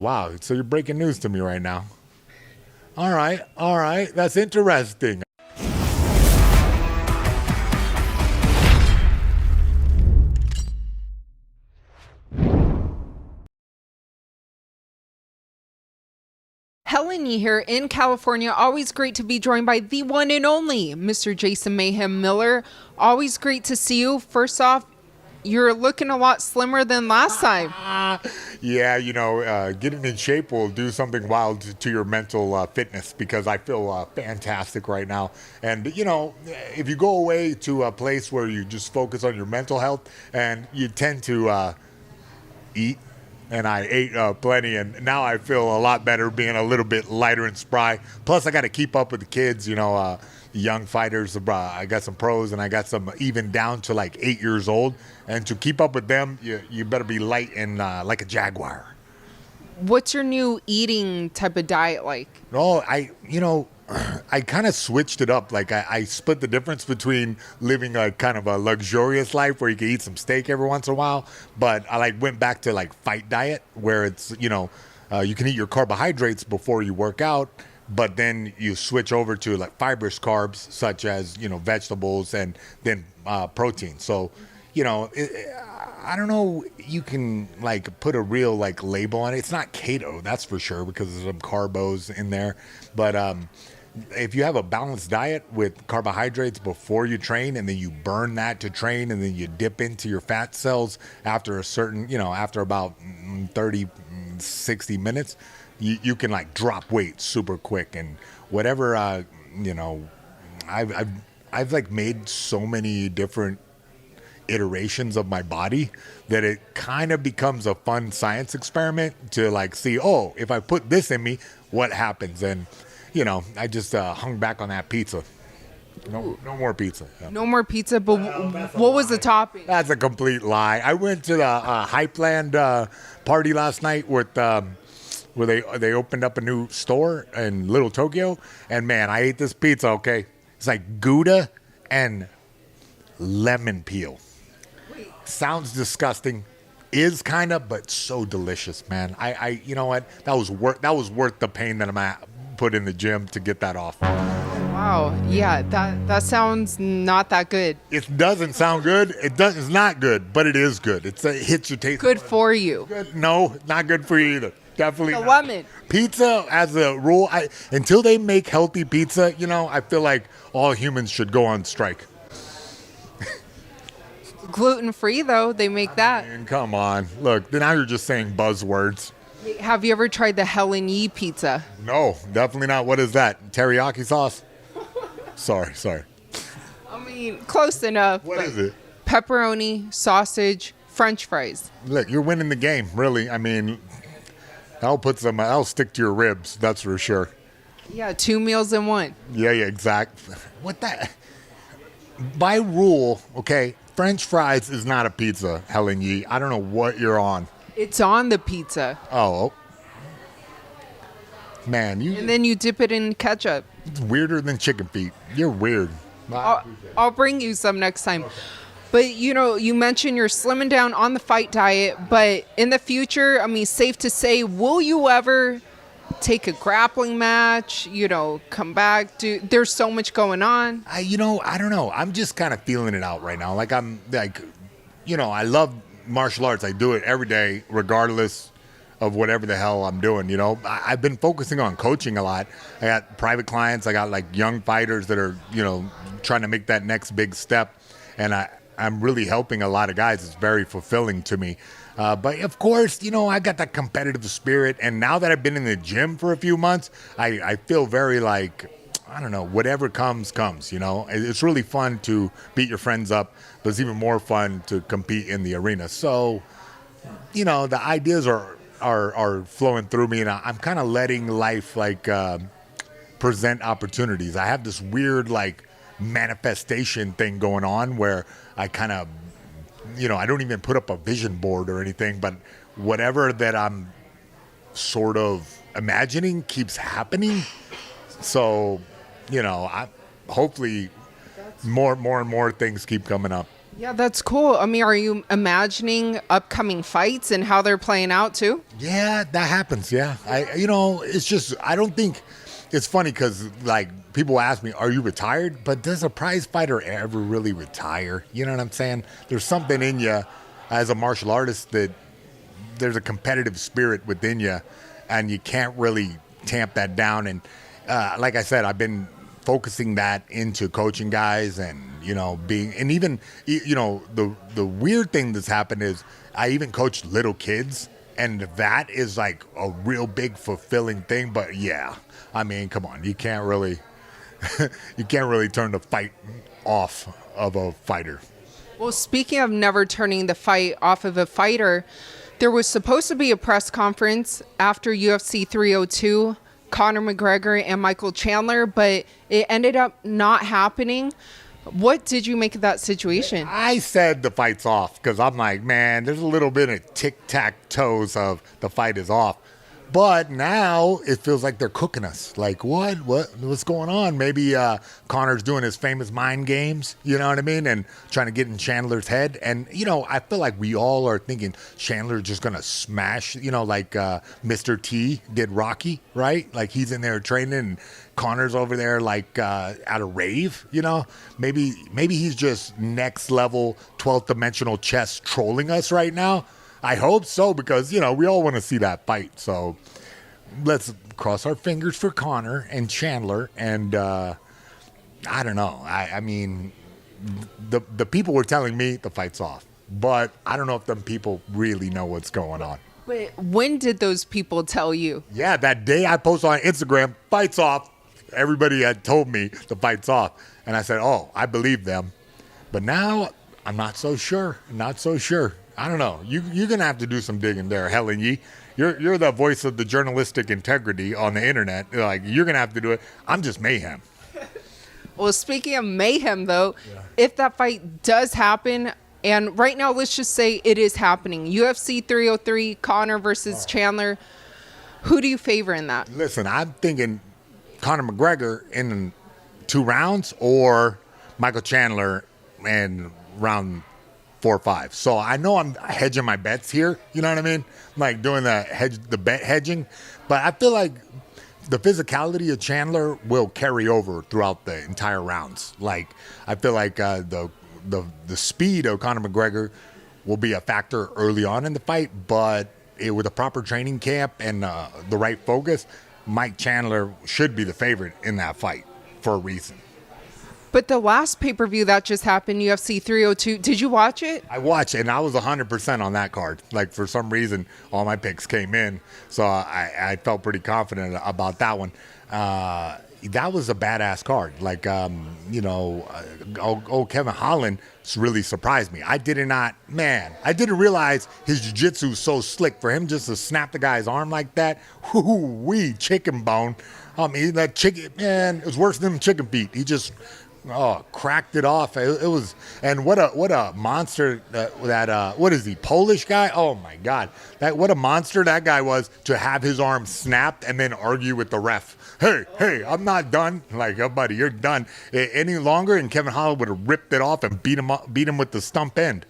Wow, so you're breaking news to me right now. All right, that's interesting. Helen Yee here in California. Always great to be joined by the one and only Mr. Jason Mayhem Miller. Always great to see you. First off, you're looking a lot slimmer than last time. Yeah, getting in shape will do something wild to your mental fitness because I feel fantastic right now. And, if you go away to a place where you just focus on your mental health and you tend to eat, and I ate plenty, and now I feel a lot better being a little bit lighter and spry. Plus, I got to keep up with the kids, young fighters. I got some pros, and I got some even down to like 8 years old. And to keep up with them, you better be light and like a jaguar. What's your new eating type of diet like? No, I kind of switched it up. Like I split the difference between living a kind of a luxurious life where you can eat some steak every once in a while, but I went back to fight diet where it's you can eat your carbohydrates before you work out, but then you switch over to fibrous carbs such as vegetables and then protein. So I don't know. You can put a real label on it. It's not keto, that's for sure, because there's some carbos in there, but if you have a balanced diet with carbohydrates before you train and then you burn that to train and then you dip into your fat cells after a certain, after about 30, 60 minutes, you can drop weight super quick. And whatever, I've made so many different iterations of my body that it kind of becomes a fun science experiment to see, oh, if I put this in me, what happens? And I just hung back on that pizza. No more pizza. Yeah. No more pizza, but what was the topping? That's a complete lie. I went to the Hypeland party last night with where they opened up a new store in Little Tokyo, and man, I ate this pizza. Okay, it's like Gouda and lemon peel. Sounds disgusting. Is kind of, but so delicious, man. I you know what? That was worth the pain that I'm put in the gym to get that off. Wow. Yeah, that sounds not that good. It doesn't sound good. It's not good, but it is good. It hits your taste. Good for you. Good. No, not good for you either. Definitely the not. lemon. Pizza, as a rule, until they make healthy pizza, I feel like all humans should go on strike. Gluten-free, though, they make that. And come on. Look, now you're just saying buzzwords. Have you ever tried the Helen Yee pizza? No, definitely not. What is that? Teriyaki sauce? Sorry. I mean, close enough. What is it? Pepperoni, sausage, French fries. Look, you're winning the game, really. I mean, I'll stick to your ribs, that's for sure. Yeah, 2 meals in one. Yeah, exact. What that? By rule, okay, French fries is not a pizza, Helen Yee. I don't know what you're on. It's on the pizza. Oh. Man, and then you dip it in ketchup. It's weirder than chicken feet. You're weird. I'll bring you some next time. But, you mentioned you're slimming down on the fight diet, but in the future, I mean, safe to say, will you ever take a grappling match, come back? There's so much going on. I don't know. I'm just kind of feeling it out right now. I love martial arts. I do it every day, regardless of whatever the hell I'm doing. I've been focusing on coaching a lot. I got private clients. I got young fighters that are, trying to make that next big step. And I'm really helping a lot of guys. It's very fulfilling to me. But of course, I got that competitive spirit. And now that I've been in the gym for a few months, I feel very I don't know, whatever comes. It's really fun to beat your friends up, but it's even more fun to compete in the arena. So, the ideas are flowing through me, and I'm kind of letting life present opportunities. I have this weird manifestation thing going on where I kind of, I don't even put up a vision board or anything, but whatever that I'm sort of imagining keeps happening. So, I hopefully more and more things keep coming up. Yeah, that's cool. I mean, are you imagining upcoming fights and how they're playing out too? Yeah, that happens. Yeah, it's just I don't think it's funny because like people ask me, "Are you retired?" But does a prize fighter ever really retire? You know what I'm saying? There's something in you as a martial artist that there's a competitive spirit within you, and you can't really tamp that down. And like I said, I've been focusing that into coaching guys, and being, and even the weird thing that's happened is I even coached little kids, and that is like a real big fulfilling thing. But yeah, I mean, come on, you can't really you can't really turn the fight off of a fighter. Well, speaking of never turning the fight off of a fighter, there was supposed to be a press conference after UFC 302, Conor McGregor and Michael Chandler, but it ended up not happening. What did you make of that situation? I said the fight's off because I'm like, man, there's a little bit of tic-tac-toes of the fight is off. But now it feels like they're cooking us. Like, what's going on? Maybe Connor's doing his famous mind games, you know what I mean? And trying to get in Chandler's head. And, I feel like we all are thinking Chandler's just going to smash, like Mr. T did Rocky, right? Like he's in there training and Connor's over there like at a rave, Maybe he's just next level 12th dimensional chess trolling us right now. I hope so because, we all want to see that fight. So let's cross our fingers for Conor and Chandler. And I don't know. I mean, the people were telling me the fight's off. But I don't know if them people really know what's going on. Wait, when did those people tell you? Yeah, that day I posted on Instagram, fight's off. Everybody had told me the fight's off. And I said, oh, I believe them. But now I'm not so sure. Not so sure. I don't know. You're going to have to do some digging there, Helen Yee. You're the voice of the journalistic integrity on the internet. Like, you're going to have to do it. I'm just mayhem. Well, speaking of mayhem, though, if that fight does happen, and right now, let's just say it is happening, UFC 303, Conor versus Chandler, who do you favor in that? Listen, I'm thinking Conor McGregor in 2 rounds or Michael Chandler in round 4 or 5. So I know I'm hedging my bets here. You know what I mean? Like doing the bet hedging. But I feel like the physicality of Chandler will carry over throughout the entire rounds. Like I feel like the speed of Conor McGregor will be a factor early on in the fight, but with a proper training camp and the right focus, Mike Chandler should be the favorite in that fight for a reason. But the last pay-per-view that just happened, UFC 302, did you watch it? I watched it, and I was 100% on that card. Like, for some reason, all my picks came in, so I felt pretty confident about that one. That was a badass card. Like, Kevin Holland really surprised me. I didn't realize his jiu-jitsu was so slick. For him just to snap the guy's arm like that, whoo-wee, chicken bone. I mean, that chicken, man, it was worse than chicken feet. He just... cracked it off. It was, and what a monster what is he, Polish guy? Oh my God, what a monster that guy was to have his arm snapped and then argue with the ref. Hey, I'm not done. Like, oh buddy, you're done any longer. And Kevin Holland would have ripped it off and beat him with the stump end.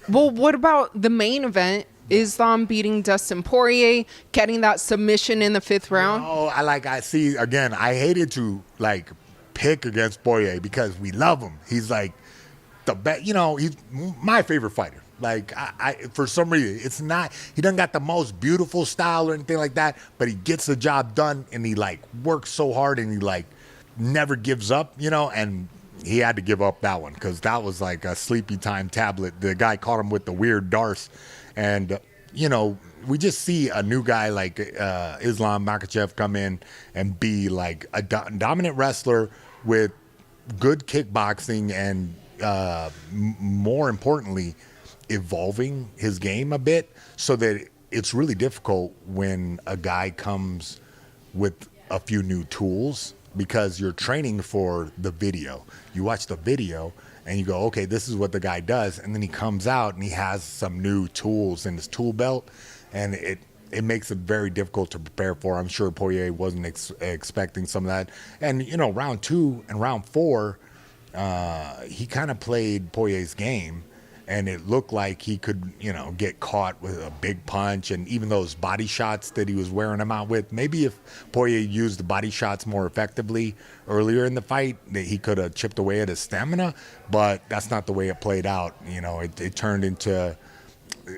Well, what about the main event? Islam beating Dustin Poirier, getting that submission in the 5th round. I see again. I hated to pick against Poirier because we love him. He's like the best, he's my favorite fighter. Like I for some reason, it's not, he doesn't got the most beautiful style or anything like that, but he gets the job done and he works so hard and he never gives up, and he had to give up that one because that was like a sleepy time tablet. The guy caught him with the weird darce, and we just see a new guy like Islam Makhachev come in and be like a dominant wrestler with good kickboxing and more importantly, evolving his game a bit so that it's really difficult when a guy comes with a few new tools because you're training for the video. You watch the video and you go, okay, this is what the guy does. And then he comes out and he has some new tools in his tool belt, and it makes it very difficult to prepare for. I'm sure Poirier wasn't expecting some of that. And, round 2 and round 4, he kind of played Poirier's game, and it looked like he could, get caught with a big punch, and even those body shots that he was wearing him out with. Maybe if Poirier used the body shots more effectively earlier in the fight, that he could have chipped away at his stamina, but that's not the way it played out. It turned into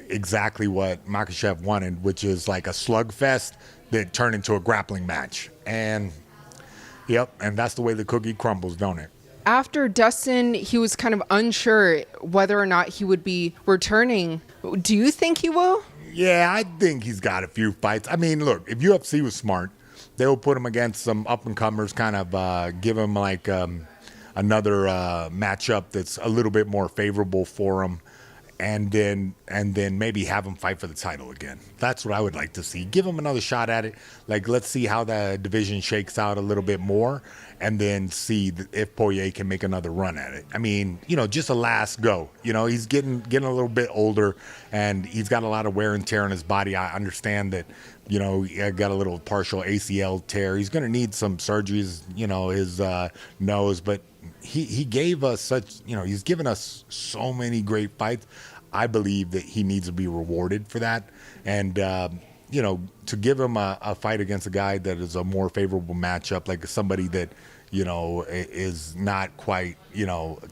exactly what Makhachev wanted, which is like a slugfest that turned into a grappling match. And that's the way the cookie crumbles, don't it? After Dustin, he was kind of unsure whether or not he would be returning. Do you think he will? Yeah, I think he's got a few fights. I mean, look, if UFC was smart, they would put him against some up-and-comers, kind of give him like another matchup that's a little bit more favorable for him, and then maybe have him fight for the title again. That's what I would like to see. Give him another shot at it. Like, let's see how the division shakes out a little bit more, and then see if Poirier can make another run at it. I mean, just a last go. He's getting a little bit older, and he's got a lot of wear and tear on his body. I understand that, he got a little partial ACL tear. He's going to need some surgeries, his nose, but he gave us he's given us so many great fights. I believe that he needs to be rewarded for that. And, to give him a fight against a guy that is a more favorable matchup, like somebody that, is not quite,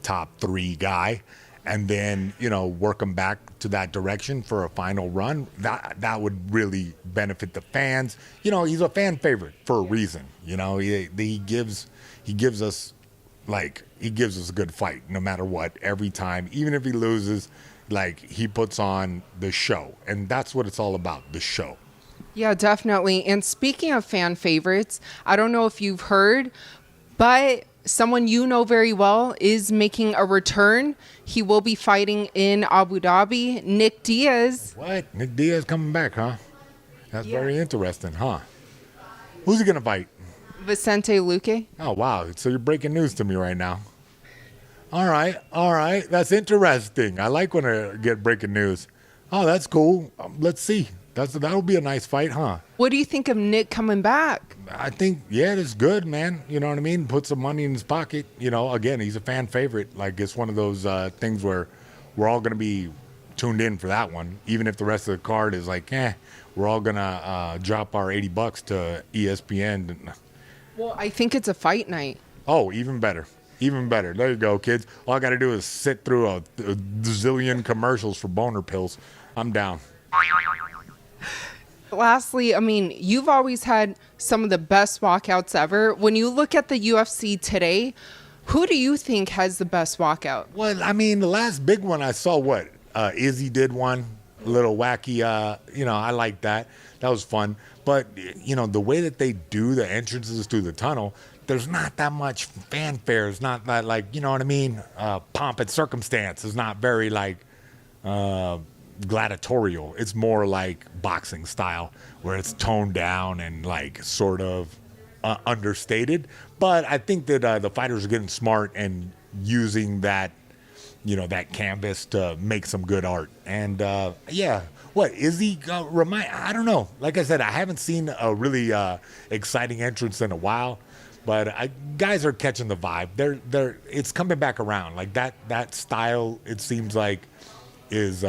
top 3 guy, and then, work him back to that direction for a final run, that would really benefit the fans. He's a fan favorite for a reason. He gives us a good fight no matter what, every time. Even if he loses, he puts on the show. And that's what it's all about, the show. Yeah, definitely. And speaking of fan favorites, I don't know if you've heard, but someone you know very well is making a return. He will be fighting in Abu Dhabi. Nick Diaz. What? Nick Diaz coming back, huh? That's very interesting, huh? Who's he going to fight? Vicente Luque. Oh, wow. So you're breaking news to me right now. All right. That's interesting. I like when I get breaking news. Oh, that's cool. Let's see. That'll be a nice fight, huh? What do you think of Nick coming back? I think, it's good, man. You know what I mean? Put some money in his pocket. Again, he's a fan favorite. It's one of those things where we're all going to be tuned in for that one. Even if the rest of the card is we're all going to drop our $80 to ESPN. Well, I think it's a fight night. Oh, even better. Even better. There you go, kids. All I got to do is sit through a zillion commercials for boner pills. I'm down. Lastly, I mean, you've always had some of the best walkouts ever. When you look at the UFC today, who do you think has the best walkout? Well, I mean, the last big one I saw, Izzy did one, a little wacky. I like that. That was fun. But, the way that they do the entrances through the tunnel, there's not that much fanfare. It's not that, you know what I mean? Pomp and circumstance. It's not very, gladiatorial. It's more like boxing style, where it's toned down and sort of understated. But I think that the fighters are getting smart and using that, that canvas to make some good art. And Izzy I don't know. Like I said, I haven't seen a really exciting entrance in a while, but guys are catching the vibe. It's coming back around. That style, it seems like, is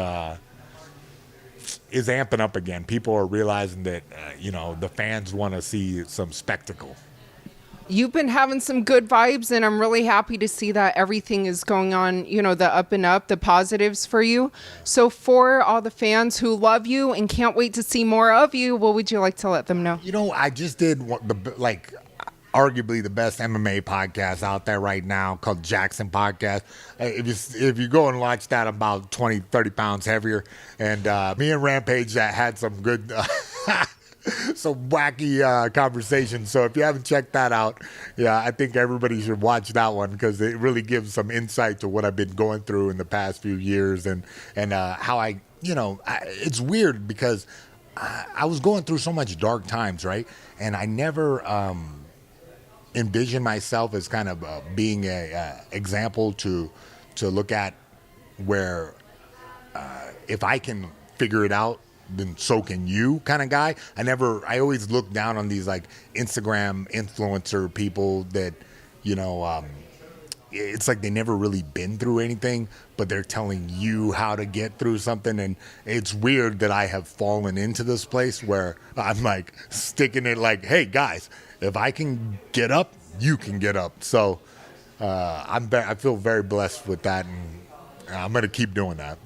amping up again. People are realizing that, the fans want to see some spectacle. You've been having some good vibes, and I'm really happy to see that everything is going on, the up and up, the positives for you. So for all the fans who love you and can't wait to see more of you, what would you like to let them know? I just did arguably the best MMA podcast out there right now, called Jackson Podcast. If you go and watch that, I'm about 20, 30 pounds heavier. And me and Rampage had some good, some wacky conversations. So if you haven't checked that out, I think everybody should watch that one, because it really gives some insight to what I've been going through in the past few years, and how it's weird because I was going through so much dark times, right? And I never envision myself as kind of being a example to look at, where if I can figure it out, then so can you, kind of guy. I always look down on these Instagram influencer people that it's like they never really been through anything, but they're telling you how to get through something. And it's weird that I have fallen into this place where I'm like sticking it like, hey guys, if I can get up, you can get up. So I feel very blessed with that, and I'm going to keep doing that.